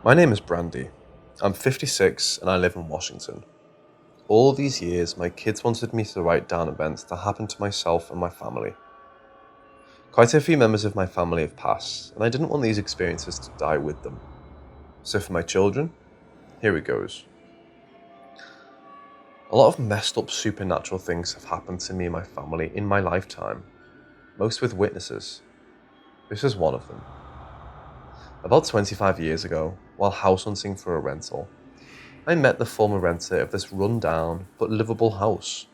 My name is Brandy. I'm 56 and I live in Washington. All these years, my kids wanted me to write down events that happened to myself and my family. Quite a few members of my family have passed, and I didn't want these experiences to die with them. So for my children, here it goes. A lot of messed up supernatural things have happened to me and my family in my lifetime, most with witnesses. This is one of them. About 25 years ago, while house hunting for a rental, I met the former renter of this run-down but livable house.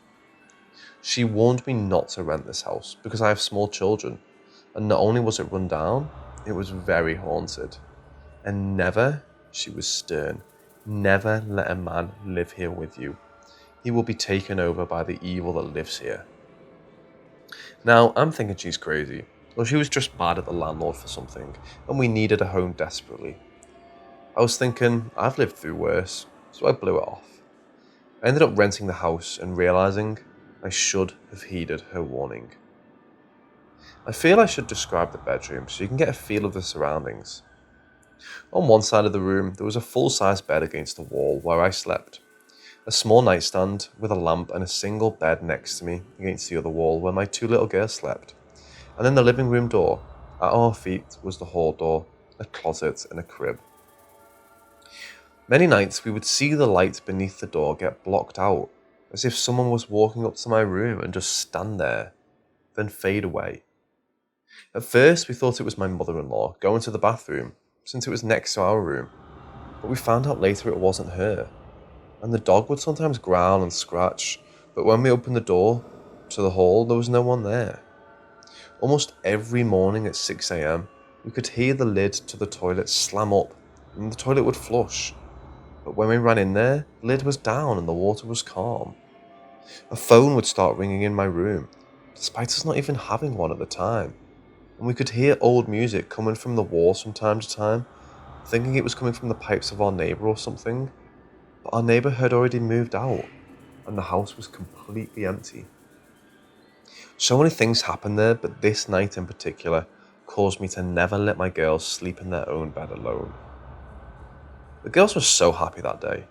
She warned me not to rent this house because I have small children, and not only was it run down, it was very haunted. And never, she was stern, never let a man live here with you. He will be taken over by the evil that lives here. Now, I'm thinking she's crazy, or she was just mad at the landlord for something, and we needed a home desperately. I was thinking, I've lived through worse, so I blew it off. I ended up renting the house and realizing I should have heeded her warning. I feel I should describe the bedroom so you can get a feel of the surroundings. On one side of the room, there was a full-size bed against the wall where I slept. A small nightstand with a lamp and a single bed next to me against the other wall where my two little girls slept. And then the living room door. At our feet was the hall door, a closet and a crib. Many nights we would see the light beneath the door get blocked out, as if someone was walking up to my room and just stand there, then fade away. At first we thought it was my mother-in-law going to the bathroom, since it was next to our room, but we found out later it wasn't her. And the dog would sometimes growl and scratch, but when we opened the door to the hall, there was no one there. Almost every morning at 6 a.m, we could hear the lid to the toilet slam up, and the toilet would flush. But when we ran in there, the lid was down and the water was calm. A phone would start ringing in my room, despite us not even having one at the time. And we could hear old music coming from the walls from time to time, thinking it was coming from the pipes of our neighbour or something. But our neighbour had already moved out, and the house was completely empty. So many things happened there, but this night in particular caused me to never let my girls sleep in their own bed alone. The girls were so happy that day.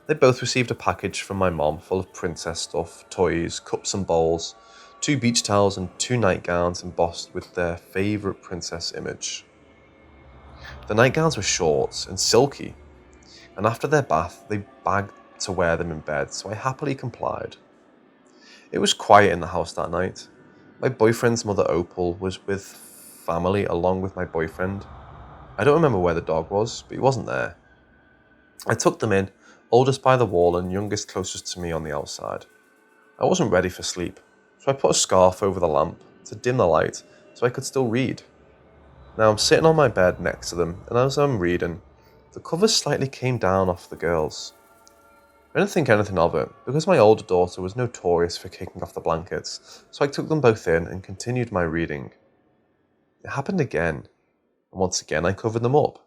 They both received a package from my mom full of princess stuff, toys, cups and bowls, 2 beach towels and 2 nightgowns embossed with their favourite princess image. The nightgowns were short and silky, and after their bath they begged to wear them in bed, so I happily complied. It was quiet in the house that night. My boyfriend's mother Opal was with family along with my boyfriend. I don't remember where the dog was, but he wasn't there. I took them in, oldest by the wall and youngest closest to me on the outside. I wasn't ready for sleep, so I put a scarf over the lamp to dim the light so I could still read. Now I'm sitting on my bed next to them, and as I'm reading, the covers slightly came down off the girls. I didn't think anything of it, because my older daughter was notorious for kicking off the blankets, so I took them both in and continued my reading. It happened again, and once again I covered them up.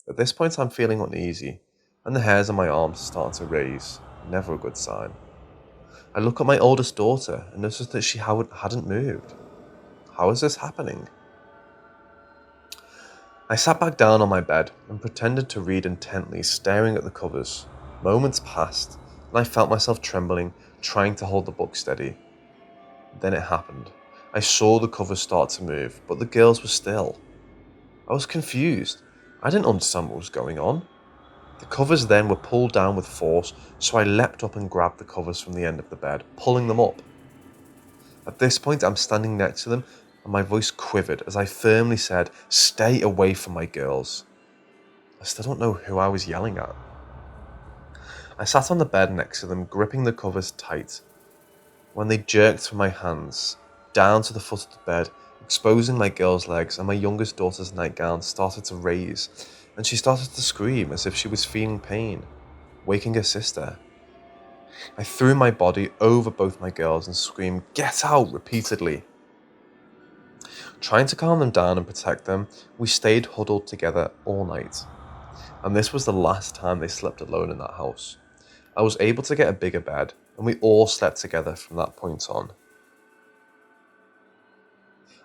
At this point I'm feeling uneasy, and the hairs on my arms are starting to raise, never a good sign. I look at my oldest daughter and notice that she hadn't moved. How is this happening? I sat back down on my bed and pretended to read intently, staring at the covers. Moments passed, and I felt myself trembling, trying to hold the book steady. Then it happened. I saw the covers start to move, but the girls were still. I was confused. I didn't understand what was going on. The covers then were pulled down with force, so I leapt up and grabbed the covers from the end of the bed, pulling them up. At this point, I'm standing next to them, and my voice quivered as I firmly said, "Stay away from my girls." I still don't know who I was yelling at. I sat on the bed next to them, gripping the covers tight, when they jerked from my hands, down to the foot of the bed, exposing my girl's legs, and my youngest daughter's nightgown started to raise, and she started to scream as if she was feeling pain, waking her sister. I threw my body over both my girls and screamed, "Get out!" repeatedly. Trying to calm them down and protect them, we stayed huddled together all night. And this was the last time they slept alone in that house. I was able to get a bigger bed, and we all slept together from that point on.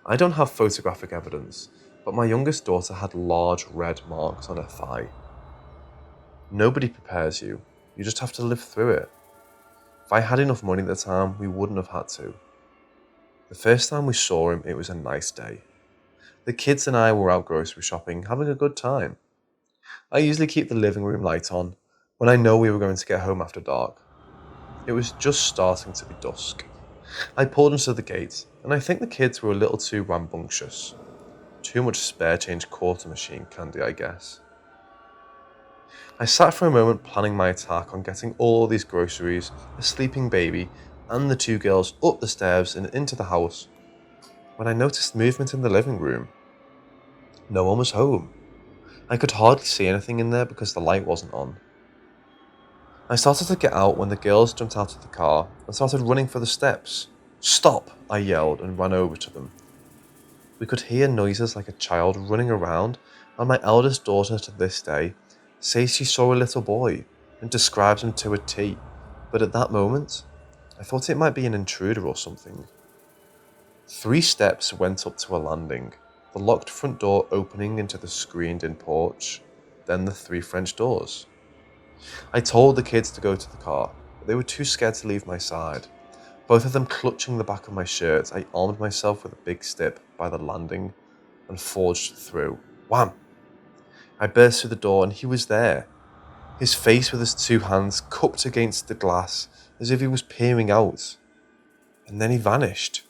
I don't have photographic evidence, but my youngest daughter had large red marks on her thigh. Nobody prepares you. You just have to live through it. If I had enough money at the time, we wouldn't have had to. The first time we saw him, it was a nice day. The kids and I were out grocery shopping, having a good time. I usually keep the living room light on when I know we were going to get home after dark. It was just starting to be dusk. I pulled into the gate, and I think the kids were a little too rambunctious. Too much spare change quarter machine candy, I guess. I sat for a moment planning my attack on getting all these groceries, a sleeping baby, and the two girls up the stairs and into the house, when I noticed movement in the living room. No one was home. I could hardly see anything in there because the light wasn't on. I started to get out when the girls jumped out of the car and started running for the steps. "Stop!" I yelled and ran over to them. We could hear noises like a child running around, and my eldest daughter to this day says she saw a little boy and describes him to a T, but at that moment, I thought it might be an intruder or something. 3 steps went up to a landing, the locked front door opening into the screened-in porch, then the 3 French doors. I told the kids to go to the car, but they were too scared to leave my side. Both of them clutching the back of my shirt, I armed myself with a big stick by the landing and forged through. Wham! I burst through the door and he was there, his face with his 2 hands cupped against the glass as if he was peering out. And then he vanished.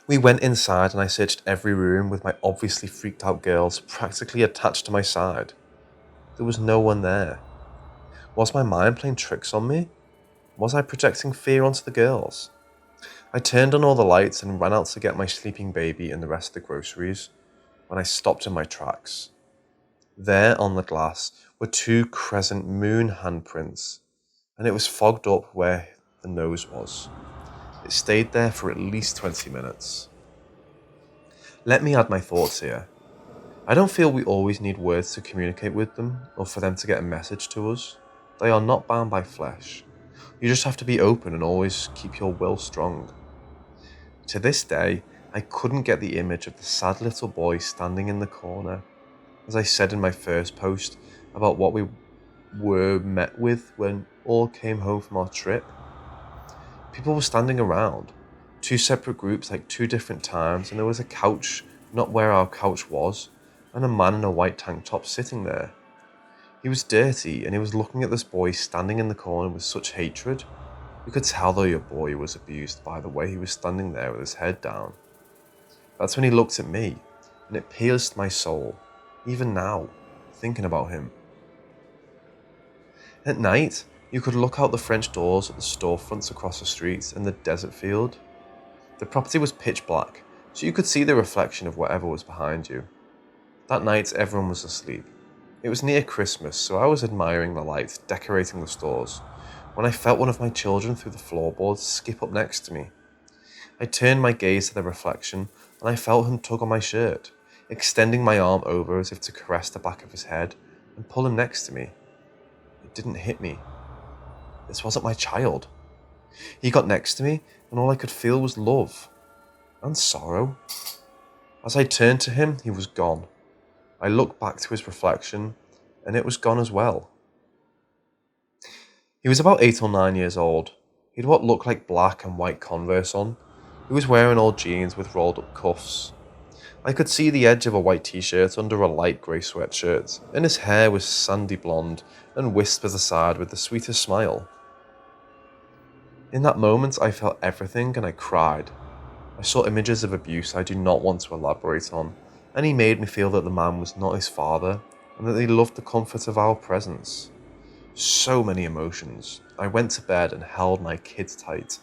We went inside and I searched every room with my obviously freaked out girls practically attached to my side. There was no one there. Was my mind playing tricks on me? Was I projecting fear onto the girls? I turned on all the lights and ran out to get my sleeping baby and the rest of the groceries when I stopped in my tracks. There on the glass were 2 crescent moon handprints, and it was fogged up where the nose was. It stayed there for at least 20 minutes. Let me add my thoughts here. I don't feel we always need words to communicate with them or for them to get a message to us. They are not bound by flesh. You just have to be open and always keep your will strong. To this day, I couldn't get the image of the sad little boy standing in the corner. As I said in my first post about what we were met with when all came home from our trip, people were standing around, 2 separate groups like 2 different times, and there was a couch not where our couch was, and a man in a white tank top sitting there. He was dirty and he was looking at this boy standing in the corner with such hatred. You could tell though your boy was abused by the way he was standing there with his head down. That's when he looked at me, and it pierced my soul, even now, thinking about him. At night, you could look out the French doors at the storefronts across the streets and the desert field. The property was pitch black, so you could see the reflection of whatever was behind you. That night, everyone was asleep. It was near Christmas, so I was admiring the lights decorating the stores, when I felt one of my children through the floorboards skip up next to me. I turned my gaze to the reflection, and I felt him tug on my shirt, extending my arm over as if to caress the back of his head and pull him next to me. It didn't hit me. This wasn't my child. He got next to me, and all I could feel was love and sorrow. As I turned to him, he was gone. I looked back to his reflection, and it was gone as well. He was about 8 or 9 years old. He had what looked like black and white Converse on. He was wearing old jeans with rolled up cuffs. I could see the edge of a white t-shirt under a light grey sweatshirt, and his hair was sandy blonde and wisped aside with the sweetest smile. In that moment, I felt everything and I cried. I saw images of abuse I do not want to elaborate on, and he made me feel that the man was not his father and that he loved the comfort of our presence. So many emotions. I went to bed and held my kids tight.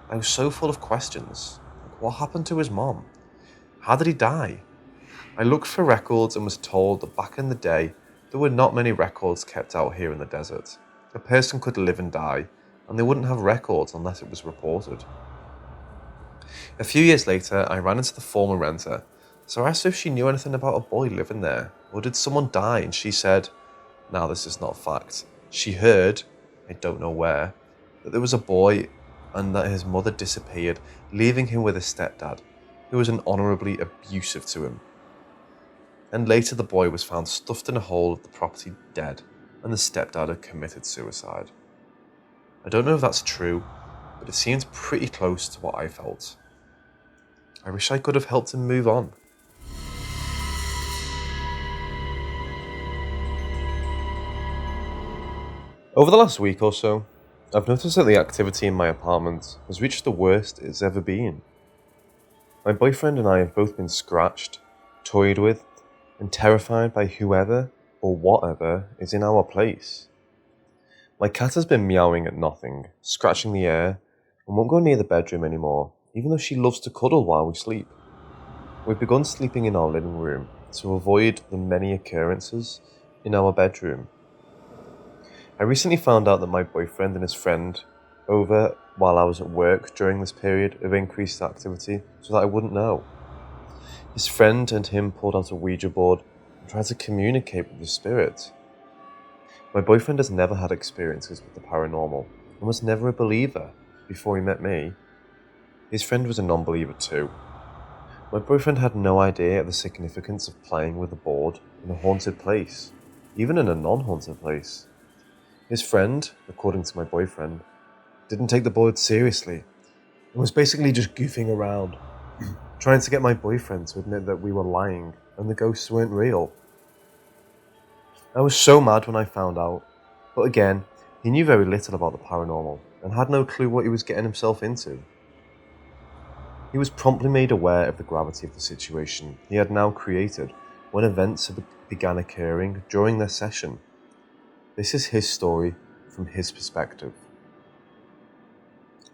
I was so full of questions. What happened to his mom? How did he die? I looked for records and was told that back in the day, there were not many records kept out here in the desert. A person could live and die, and they wouldn't have records unless it was reported. A few years later, I ran into the former renter, so I asked her if she knew anything about a boy living there, or did someone die, and she said, "Now this is not fact. She heard, I don't know where, that there was a boy and that his mother disappeared, leaving him with his stepdad, who was honourably abusive to him. And later the boy was found stuffed in a hole of the property dead, and the stepdad had committed suicide. I don't know if that's true, but it seems pretty close to what I felt. I wish I could have helped him move on. Over the last week or so, I've noticed that the activity in my apartment has reached the worst it's ever been. My boyfriend and I have both been scratched, toyed with, and terrified by whoever or whatever is in our place. My cat has been meowing at nothing, scratching the air, and won't go near the bedroom anymore, even though she loves to cuddle while we sleep. We've begun sleeping in our living room to avoid the many occurrences in our bedroom. I recently found out that my boyfriend and his friend over while I was at work during this period of increased activity so that I wouldn't know. His friend and him pulled out a Ouija board and tried to communicate with the spirit. My boyfriend has never had experiences with the paranormal and was never a believer before he met me. His friend was a non-believer too. My boyfriend had no idea of the significance of playing with a board in a haunted place, even in a non-haunted place. His friend, according to my boyfriend, didn't take the board seriously and was basically just goofing around, trying to get my boyfriend to admit that we were lying and the ghosts weren't real. I was so mad when I found out, but again, he knew very little about the paranormal and had no clue what he was getting himself into. He was promptly made aware of the gravity of the situation he had now created when events began occurring during their session. This is his story from his perspective.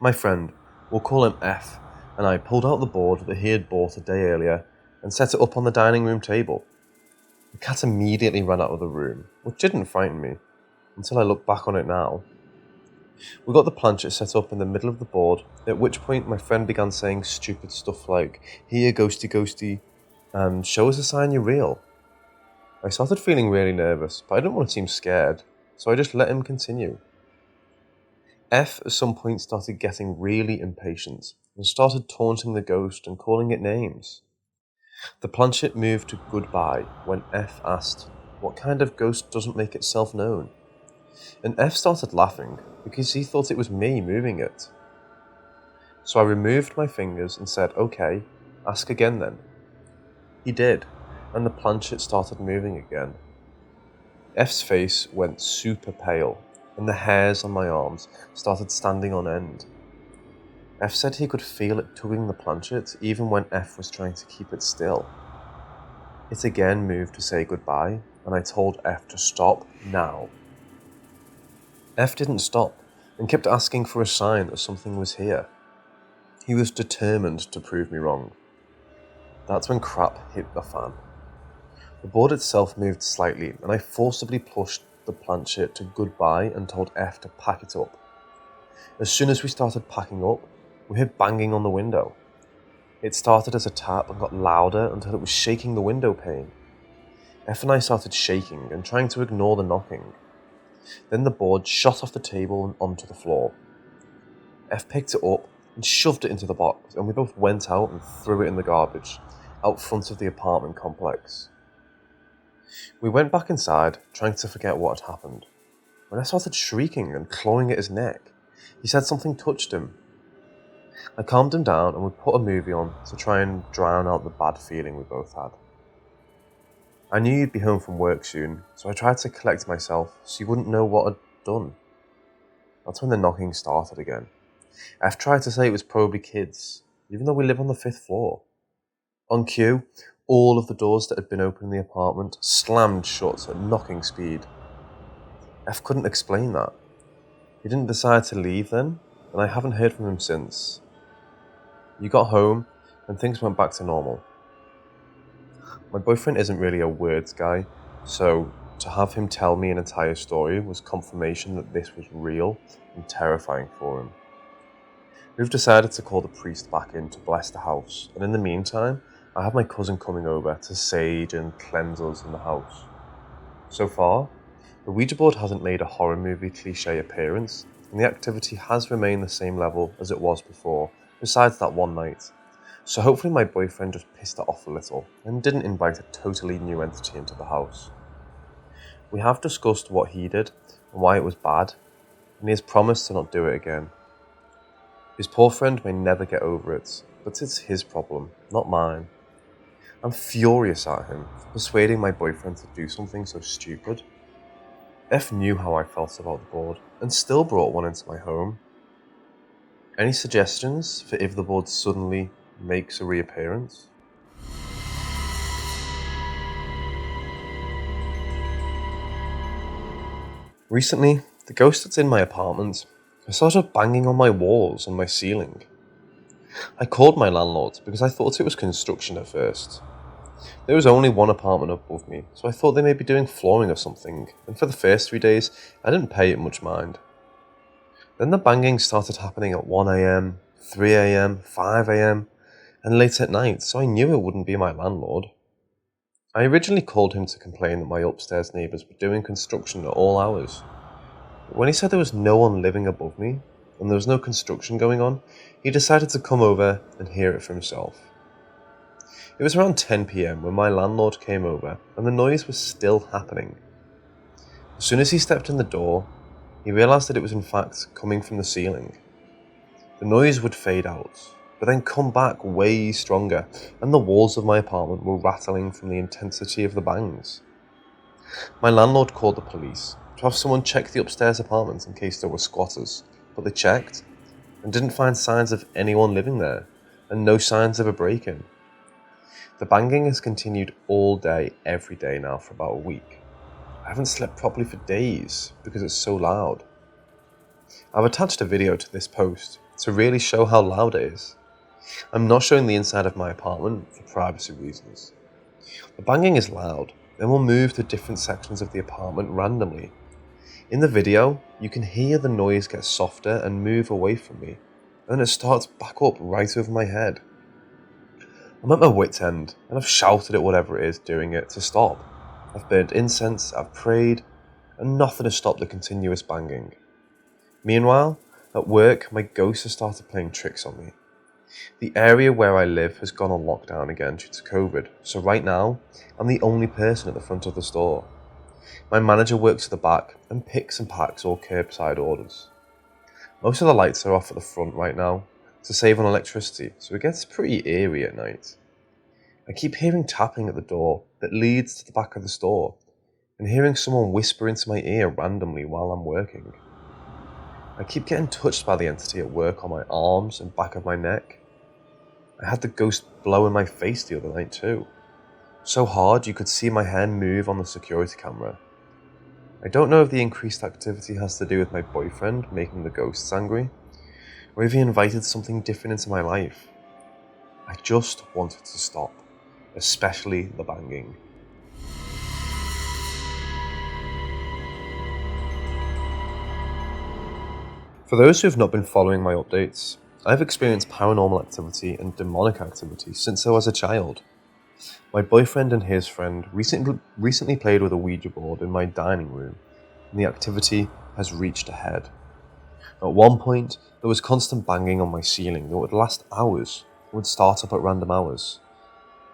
My friend, we'll call him F, and I pulled out the board that he had bought a day earlier and set it up on the dining room table. The cat immediately ran out of the room, which didn't frighten me, until I look back on it now. We got the planchet set up in the middle of the board, at which point my friend began saying stupid stuff like, "Here, ghosty ghosty," and "Show us a sign you're real." I started feeling really nervous, but I didn't want to seem scared, so I just let him continue. F at some point started getting really impatient and started taunting the ghost and calling it names. The planchet moved to goodbye when F asked, "What kind of ghost doesn't make itself known?" And F started laughing because he thought it was me moving it. So I removed my fingers and said, "Okay, ask again then." He did, and the planchet started moving again. F's face went super pale, and the hairs on my arms started standing on end. F said he could feel it tugging the planchet even when F was trying to keep it still. It again moved to say goodbye, and I told F to stop now. F didn't stop, and kept asking for a sign that something was here. He was determined to prove me wrong. That's when crap hit the fan. The board itself moved slightly, and I forcibly pushed the planchet to goodbye and told F to pack it up. As soon as we started packing up, we heard banging on the window. It started as a tap and got louder until it was shaking the window pane. F and I started shaking and trying to ignore the knocking. Then the board shot off the table and onto the floor. F picked it up and shoved it into the box, and we both went out and threw it in the garbage, out front of the apartment complex. We went back inside, trying to forget what had happened, when I started shrieking and clawing at his neck. He said something touched him. I calmed him down and we put a movie on to try and drown out the bad feeling we both had. I knew you'd be home from work soon, so I tried to collect myself so you wouldn't know what I'd done. That's when the knocking started again. F tried to say it was probably kids, even though we live on the 5th floor. On cue, all of the doors that had been open in the apartment slammed shut at knocking speed. F couldn't explain that. He didn't decide to leave then, and I haven't heard from him since. You got home, and things went back to normal. My boyfriend isn't really a words guy, so to have him tell me an entire story was confirmation that this was real and terrifying for him. We've decided to call the priest back in to bless the house, and in the meantime, I have my cousin coming over to sage and cleanse us in the house. So far, the Ouija board hasn't made a horror movie cliché appearance, and the activity has remained the same level as it was before, besides that one night. So hopefully my boyfriend just pissed it off a little, and didn't invite a totally new entity into the house. We have discussed what he did and why it was bad, and he has promised to not do it again. His poor friend may never get over it, but it's his problem, not mine. I'm furious at him for persuading my boyfriend to do something so stupid. F knew how I felt about the board and still brought one into my home. Any suggestions for if the board suddenly makes a reappearance? Recently, the ghost that's in my apartment has started banging on my walls and my ceiling. I called my landlord because I thought it was construction at first. There was only one apartment above me, so I thought they may be doing flooring or something, and for the first 3 days, I didn't pay it much mind. Then the banging started happening at 1 am, 3 am, 5 am, and late at night, so I knew it wouldn't be my landlord. I originally called him to complain that my upstairs neighbours were doing construction at all hours. But when he said there was no one living above me, and there was no construction going on, he decided to come over and hear it for himself. It was around 10 PM when my landlord came over and the noise was still happening. As soon as he stepped in the door, he realised that it was in fact coming from the ceiling. The noise would fade out, but then come back way stronger, and the walls of my apartment were rattling from the intensity of the bangs. My landlord called the police to have someone check the upstairs apartment in case there were squatters, but they checked and didn't find signs of anyone living there, and no signs of a break-in. The banging has continued all day, every day now for about a week. I haven't slept properly for days because it's so loud. I've attached a video to this post to really show how loud it is. I'm not showing the inside of my apartment for privacy reasons. The banging is loud and will move to different sections of the apartment randomly. In the video, you can hear the noise get softer and move away from me, and it starts back up right over my head. I'm at my wit's end, and I've shouted at whatever it is doing it to stop. I've burned incense, I've prayed, and nothing has stopped the continuous banging. Meanwhile, at work, my ghost has started playing tricks on me. The area where I live has gone on lockdown again due to COVID, so right now, I'm the only person at the front of the store. My manager works at the back and picks and packs all curbside orders. Most of the lights are off at the front right now to save on electricity, so it gets pretty eerie at night. I keep hearing tapping at the door that leads to the back of the store, and hearing someone whisper into my ear randomly while I'm working. I keep getting touched by the entity at work on my arms and back of my neck. I had the ghost blow in my face the other night too. So hard you could see my hand move on the security camera. I don't know if the increased activity has to do with my boyfriend making the ghosts angry, or if he invited something different into my life. I just want it to stop, especially the banging. For those who have not been following my updates, I've experienced paranormal activity and demonic activity since I was a child. My boyfriend and his friend recently played with a Ouija board in my dining room, and the activity has reached a head. At one point, there was constant banging on my ceiling that would last hours and would start up at random hours.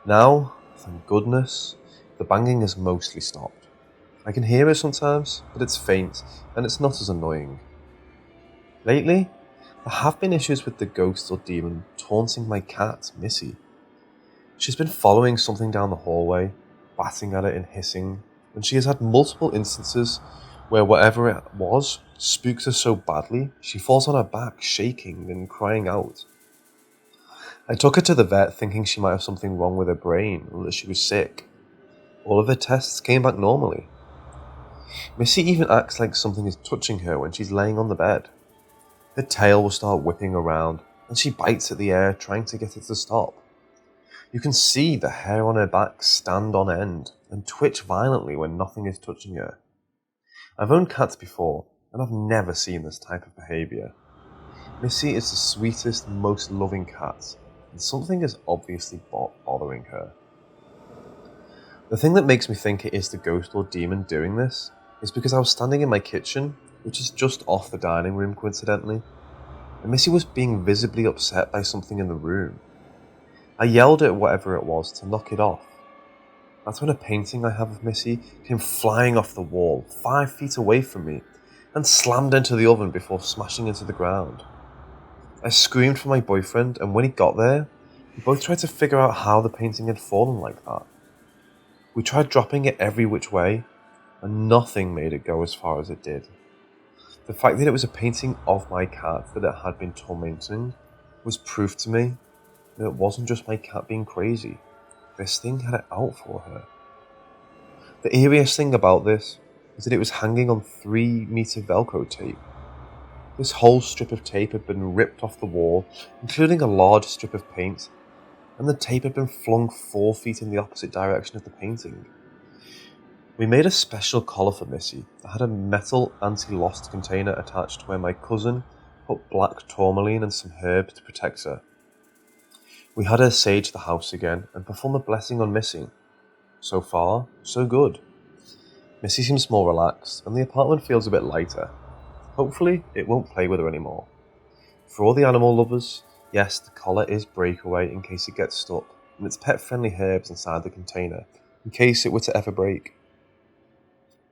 Now, thank goodness, the banging has mostly stopped. I can hear it sometimes, but it's faint and it's not as annoying. Lately, there have been issues with the ghost or demon taunting my cat, Missy. She's been following something down the hallway, batting at it and hissing, and she has had multiple instances where whatever it was spooks her so badly she falls on her back shaking and crying out. I took her to the vet thinking she might have something wrong with her brain or that she was sick. All of her tests came back normally. Missy even acts like something is touching her when she's laying on the bed. Her tail will start whipping around and she bites at the air trying to get it to stop. You can see the hair on her back stand on end and twitch violently when nothing is touching her. I've owned cats before, and I've never seen this type of behaviour. Missy is the sweetest, most loving cat, and something is obviously bothering her. The thing that makes me think it is the ghost or demon doing this is because I was standing in my kitchen, which is just off the dining room coincidentally, and Missy was being visibly upset by something in the room. I yelled at whatever it was to knock it off. That's when a painting I have of Missy came flying off the wall, 5 feet away from me, and slammed into the oven before smashing into the ground. I screamed for my boyfriend, and when he got there, we both tried to figure out how the painting had fallen like that. We tried dropping it every which way, and nothing made it go as far as it did. The fact that it was a painting of my cat that it had been tormenting was proof to me that it wasn't just my cat being crazy. This thing had it out for her. The eeriest thing about this was that it was hanging on 3-meter Velcro tape. This whole strip of tape had been ripped off the wall, including a large strip of paint, and the tape had been flung 4 feet in the opposite direction of the painting. We made a special collar for Missy that had a metal anti-lost container attached where my cousin put black tourmaline and some herbs to protect her. We had her sage the house again and perform a blessing on Missy. So far, so good. Missy seems more relaxed and the apartment feels a bit lighter. Hopefully, it won't play with her anymore. For all the animal lovers, yes, the collar is breakaway in case it gets stuck, and it's pet-friendly herbs inside the container, in case it were to ever break.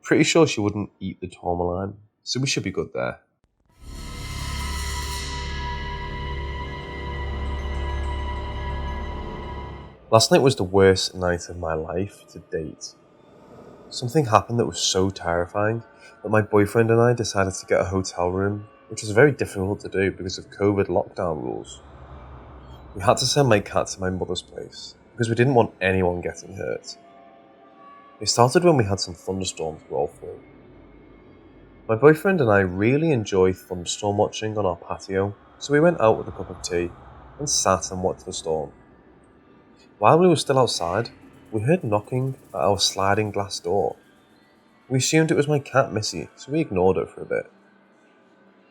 Pretty sure she wouldn't eat the tourmaline, so we should be good there. Last night was the worst night of my life to date. Something happened that was so terrifying that my boyfriend and I decided to get a hotel room, which was very difficult to do because of COVID lockdown rules. We had to send my cat to my mother's place because we didn't want anyone getting hurt. It started when we had some thunderstorms roll through. My boyfriend and I really enjoy thunderstorm watching on our patio, so we went out with a cup of tea and sat and watched the storm. While we were still outside, we heard knocking at our sliding glass door. We assumed it was my cat Missy, so we ignored it for a bit.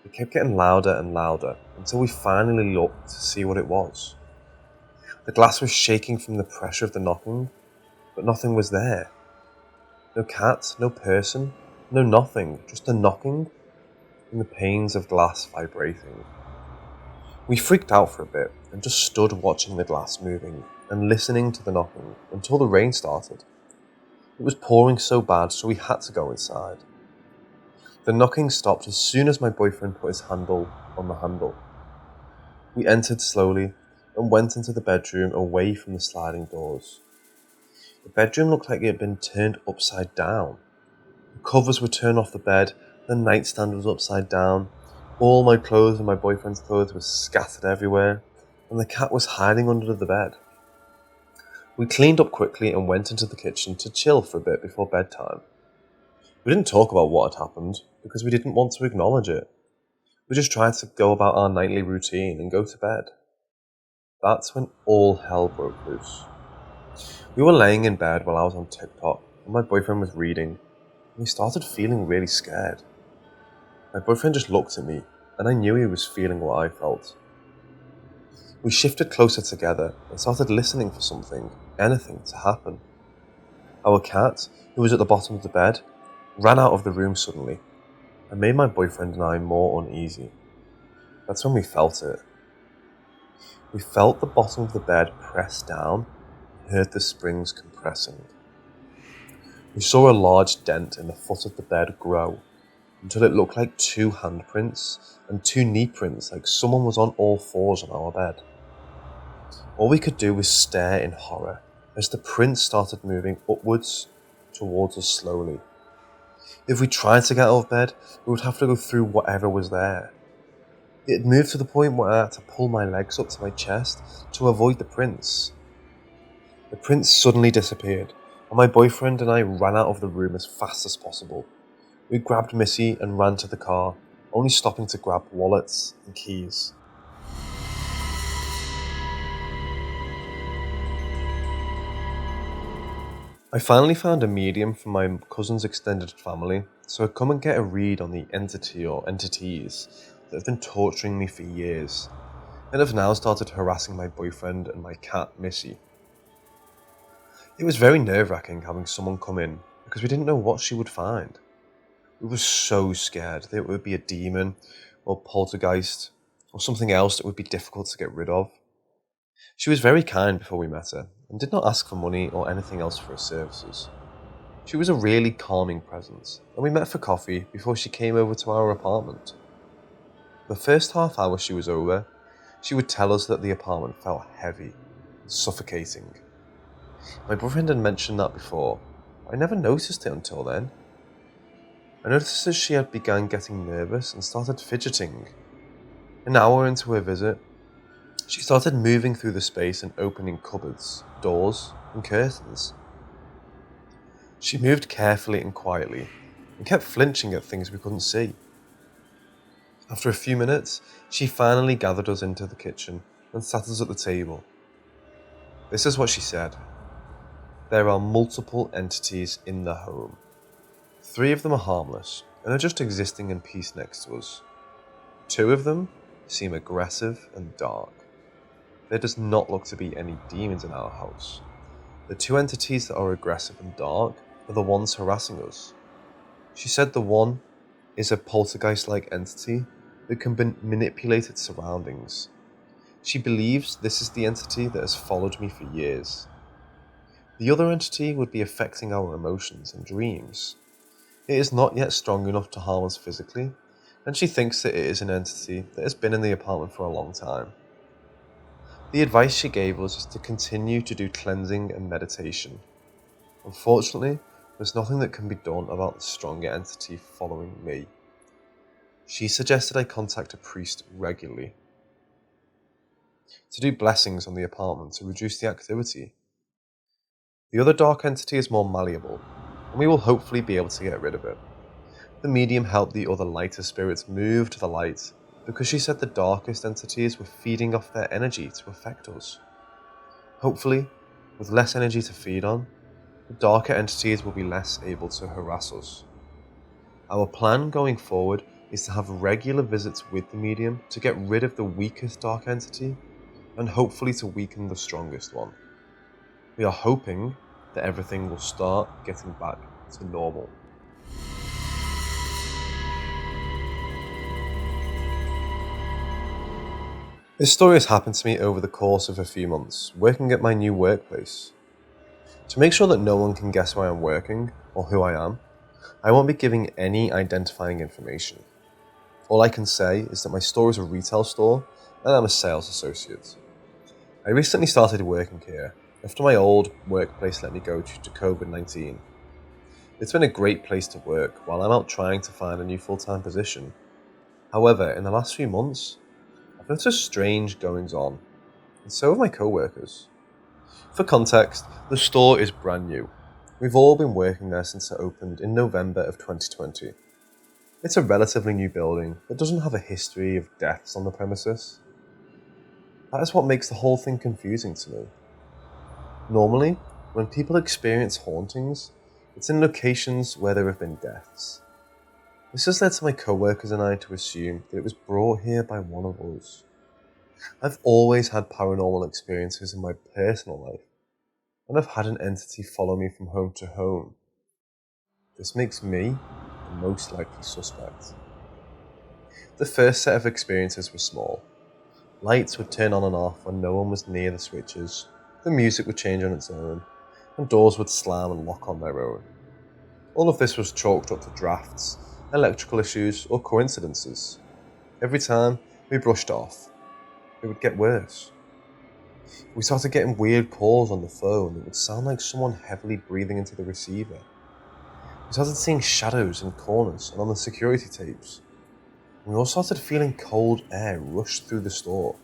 It kept getting louder and louder until we finally looked to see what it was. The glass was shaking from the pressure of the knocking, but nothing was there. No cat, no person, no nothing, just a knocking and the panes of glass vibrating. We freaked out for a bit and just stood watching the glass moving and listening to the knocking until the rain started. It was pouring so bad, so we had to go inside. The knocking stopped as soon as my boyfriend put his handle on the handle. We entered slowly and went into the bedroom away from the sliding doors. The bedroom looked like it had been turned upside down. The covers were turned off the bed, the nightstand was upside down, all my clothes and my boyfriend's clothes were scattered everywhere, and the cat was hiding under the bed. We cleaned up quickly and went into the kitchen to chill for a bit before bedtime. We didn't talk about what had happened because we didn't want to acknowledge it. We just tried to go about our nightly routine and go to bed. That's when all hell broke loose. We were laying in bed while I was on TikTok and my boyfriend was reading, and we started feeling really scared. My boyfriend just looked at me and I knew he was feeling what I felt. We shifted closer together and started listening for something, anything, to happen. Our cat, who was at the bottom of the bed, ran out of the room suddenly and made my boyfriend and I more uneasy. That's when we felt it. We felt the bottom of the bed press down and heard the springs compressing. We saw a large dent in the foot of the bed grow until it looked like 2 handprints and 2 knee prints, like someone was on all fours on our bed. All we could do was stare in horror as the prints started moving upwards towards us slowly. If we tried to get out of bed, we would have to go through whatever was there. It had moved to the point where I had to pull my legs up to my chest to avoid the prints. The prints suddenly disappeared, and my boyfriend and I ran out of the room as fast as possible. We grabbed Missy and ran to the car, only stopping to grab wallets and keys. I finally found a medium from my cousin's extended family, so I'd come and get a read on the entity or entities that have been torturing me for years, and have now started harassing my boyfriend and my cat Missy. It was very nerve-wracking having someone come in, because we didn't know what she would find. We were so scared that it would be a demon, or poltergeist, or something else that would be difficult to get rid of. She was very kind before we met her, and did not ask for money or anything else for her services. She was a really calming presence, and we met for coffee before she came over to our apartment. The first half hour she was over, she would tell us that the apartment felt heavy and suffocating. My boyfriend had mentioned that before. I never noticed it until then. I noticed as she had begun getting nervous and started fidgeting. An hour into her visit, she started moving through the space and opening cupboards, doors, and curtains. She moved carefully and quietly, and kept flinching at things we couldn't see. After a few minutes, she finally gathered us into the kitchen and sat us at the table. This is what she said. There are multiple entities in the home. 3 of them are harmless and are just existing in peace next to us. 2 of them seem aggressive and dark. There does not look to be any demons in our house. The 2 entities that are aggressive and dark are the ones harassing us. She said the one is a poltergeist-like entity that can manipulate its surroundings. She believes this is the entity that has followed me for years. The other entity would be affecting our emotions and dreams. It is not yet strong enough to harm us physically, and she thinks that it is an entity that has been in the apartment for a long time. The advice she gave us is to continue to do cleansing and meditation. Unfortunately, there's nothing that can be done about the stronger entity following me. She suggested I contact a priest regularly to do blessings on the apartment to reduce the activity. The other dark entity is more malleable, and we will hopefully be able to get rid of it. The medium helped the other lighter spirits move to the light because she said the darkest entities were feeding off their energy to affect us. Hopefully, with less energy to feed on, the darker entities will be less able to harass us. Our plan going forward is to have regular visits with the medium to get rid of the weakest dark entity and hopefully to weaken the strongest one. We are hoping that everything will start getting back to normal. This story has happened to me over the course of a few months, working at my new workplace. To make sure that no one can guess where I'm working or who I am, I won't be giving any identifying information. All I can say is that my store is a retail store and I'm a sales associate. I recently started working here after my old workplace let me go due to COVID-19. It's been a great place to work while I'm out trying to find a new full-time position. However, in the last few months, I've noticed strange goings on, and so have my co-workers. For context, the store is brand new. We've all been working there since it opened in November of 2020. It's a relatively new building that doesn't have a history of deaths on the premises. That is what makes the whole thing confusing to me. Normally, when people experience hauntings, it's in locations where there have been deaths. This has led to my co-workers and I to assume that it was brought here by one of us. I've always had paranormal experiences in my personal life, and I've had an entity follow me from home to home. This makes me the most likely suspect. The first set of experiences were small. Lights would turn on and off when no one was near the switches, the music would change on its own, and doors would slam and lock on their own. All of this was chalked up to drafts, electrical issues, or coincidences. Every time we brushed off, it would get worse. We started getting weird calls on the phone that would sound like someone heavily breathing into the receiver. We started seeing shadows in corners and on the security tapes. We all started feeling cold air rush through the store.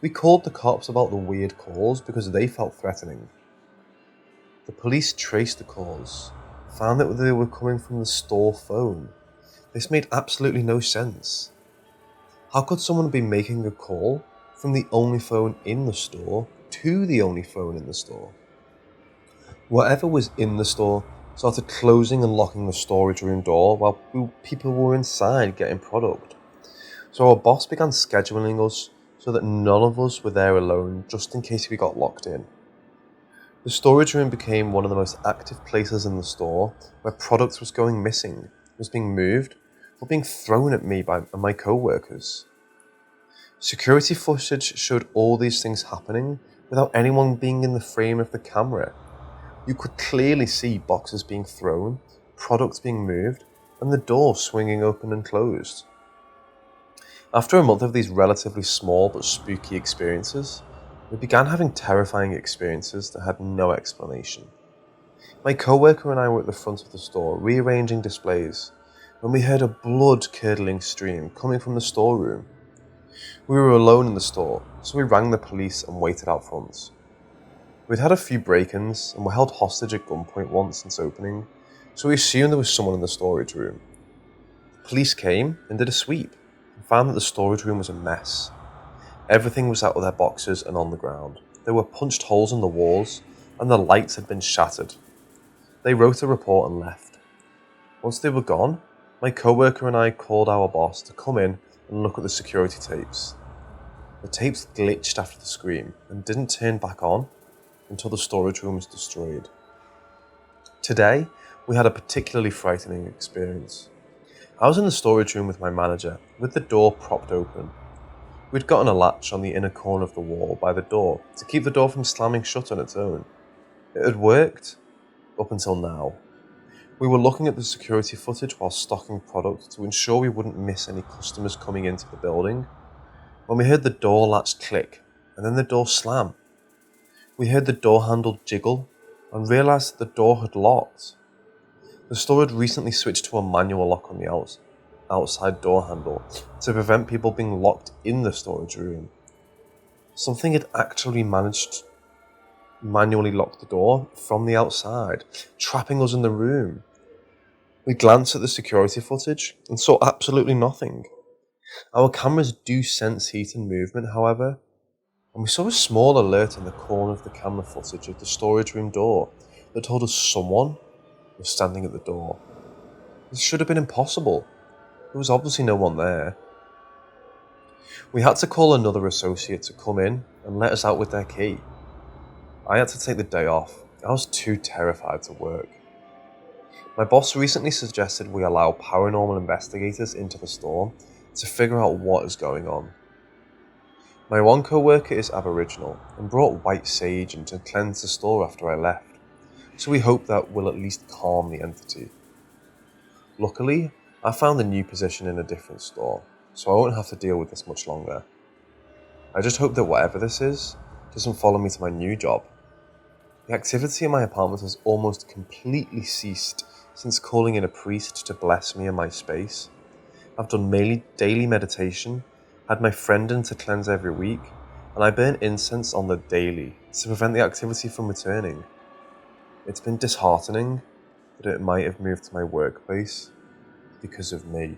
We called the cops about the weird calls because they felt threatening. The police traced the calls, found that they were coming from the store phone. This made absolutely no sense. How could someone be making a call from the only phone in the store to the only phone in the store? Whatever was in the store started closing and locking the storage room door while people were inside getting product. So our boss began scheduling us so that none of us were there alone just in case we got locked in. The storage room became one of the most active places in the store where product was going missing, was being moved, or being thrown at me by my co-workers. Security footage showed all these things happening without anyone being in the frame of the camera. You could clearly see boxes being thrown, products being moved, and the door swinging open and closed. After a month of these relatively small but spooky experiences, we began having terrifying experiences that had no explanation. My coworker and I were at the front of the store rearranging displays when we heard a blood-curdling scream coming from the storeroom. We were alone in the store, so we rang the police and waited out front. We'd had a few break-ins and were held hostage at gunpoint once since opening, so we assumed there was someone in the storage room. The police came and did a sweep and found that the storage room was a mess. Everything was out of their boxes and on the ground. There were punched holes in the walls and the lights had been shattered. They wrote a report and left. Once they were gone, my coworker and I called our boss to come in and look at the security tapes. The tapes glitched after the scream and didn't turn back on until the storage room was destroyed. Today, we had a particularly frightening experience. I was in the storage room with my manager, with the door propped open. We'd gotten a latch on the inner corner of the wall by the door to keep the door from slamming shut on its own. It had worked, up until now. We were looking at the security footage while stocking product to ensure we wouldn't miss any customers coming into the building, when we heard the door latch click and then the door slam. We heard the door handle jiggle and realised that the door had locked. The store had recently switched to a manual lock on the outside door handle to prevent people being locked in the storage room. Something had actually managed to manually lock the door from the outside, trapping us in the room. We glanced at the security footage and saw absolutely nothing. Our cameras do sense heat and movement, however, and we saw a small alert in the corner of the camera footage of the storage room door that told us someone was standing at the door. This should have been impossible. There was obviously no one there. We had to call another associate to come in and let us out with their key. I had to take the day off. I was too terrified to work. My boss recently suggested we allow paranormal investigators into the store to figure out what is going on. My one co-worker is Aboriginal and brought white sage in to cleanse the store after I left, so we hope that will at least calm the entity. Luckily, I found a new position in a different store, so I won't have to deal with this much longer. I just hope that whatever this is doesn't follow me to my new job. The activity in my apartment has almost completely ceased since calling in a priest to bless me and my space. I've done daily meditation, had my friend in to cleanse every week, and I burn incense on the daily to prevent the activity from returning. It's been disheartening that it might have moved to my workplace because of me.